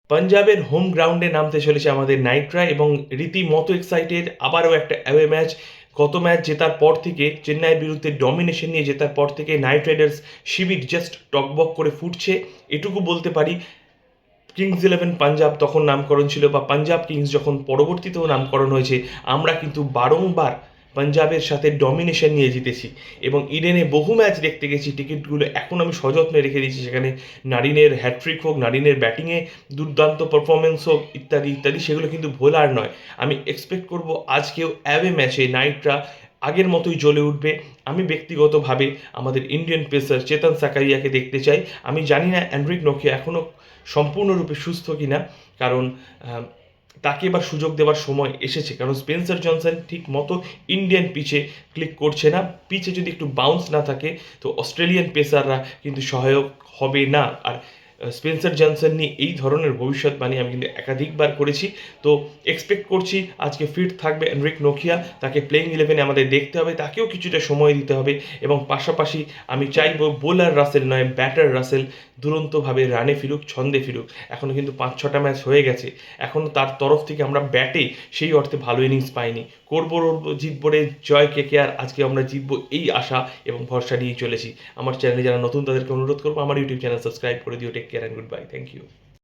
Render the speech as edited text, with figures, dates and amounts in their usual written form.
পাঞ্জাবের হোম গ্রাউন্ডে নামতে চলেছে আমাদের নাইটরা এবং রীতিমতো এক্সাইটেড। আবারও একটা অ্যাওয়ে ম্যাচ। গত ম্যাচ জেতার পর থেকে, চেন্নাইয়ের বিরুদ্ধে ডমিনেশন নিয়ে জেতার পর থেকে নাইট রাইডার্স শিবির জাস্ট টকবক করে ফুটছে। এটুকু বলতে পারি, কিংস ইলেভেন পাঞ্জাব তখন নামকরণ ছিল, বা পাঞ্জাব কিংস যখন পরবর্তীতেও নামকরণ হয়েছে, আমরা কিন্তু বারংবার পাঞ্জাবের সাথে ডমিনেশন নিয়ে জিতেছি এবং ইডেনে বহু ম্যাচ দেখতে গেছি। টিকিটগুলো এখন আমি সযত্নে রেখে দিয়েছি, সেখানে নারিনের হ্যাট্রিক হোক, নারিনের ব্যাটিংয়ে দুর্দান্ত পারফরমেন্স হোক, ইত্যাদি ইত্যাদি, সেগুলো কিন্তু ভোলার নয়। আমি এক্সপেক্ট করব আজকেও অ্যাওয়ে ম্যাচে নাইটরা আগের মতোই জ্বলে উঠবে। আমি ব্যক্তিগতভাবে আমাদের ইন্ডিয়ান পেসার চেতন সাকারিয়াকে দেখতে চাই। আমি জানি না অ্যান্ড্রিক নোকিয়া এখনও সম্পূর্ণরূপে সুস্থ কিনা, কারণ তাকে এবার সুযোগ দেওয়ার সময় এসেছে, কারণ স্পেন্সার জনসন ঠিক মতো ইন্ডিয়ান পিচে ক্লিক করছে না। পিচে যদি একটু বাউন্স না থাকে তো অস্ট্রেলিয়ান পেসাররা কিন্তু সহায়ক হবে না। আর স্পেন্সার জনসন নিয়ে এই ধরনের ভবিষ্যৎবাণী আমি কিন্তু একাধিকবার করেছি। তো এক্সপেক্ট করছি আজকে ফিট থাকবে এনরিক নোকিয়া, তাকে প্লেইং ইলেভেনে আমাদের দেখতে হবে, তাকেও কিছুটা সময় দিতে হবে। এবং পাশাপাশি আমি চাইবো বোলার রাসেল নয়, ব্যাটার রাসেল দুরন্তভাবে রানে ফিরুক, ছন্দে ফিরুক। এখনও কিন্তু 5-6টা ম্যাচ হয়ে গেছে, এখনও তার তরফ থেকে আমরা ব্যাটে সেই অর্থে ভালো ইনিংস পাইনি। করবো জিতবো রে জয় KKR, আজকে আমরা জিতবো এই আশা এবং ভরসা নিয়ে চলেছি। আমার চ্যানেলে যারা নতুন তাদেরকে অনুরোধ করবো আমার ইউটিউব চ্যানেল সাবস্ক্রাইব করে দিও। Take care and good bye, thank you.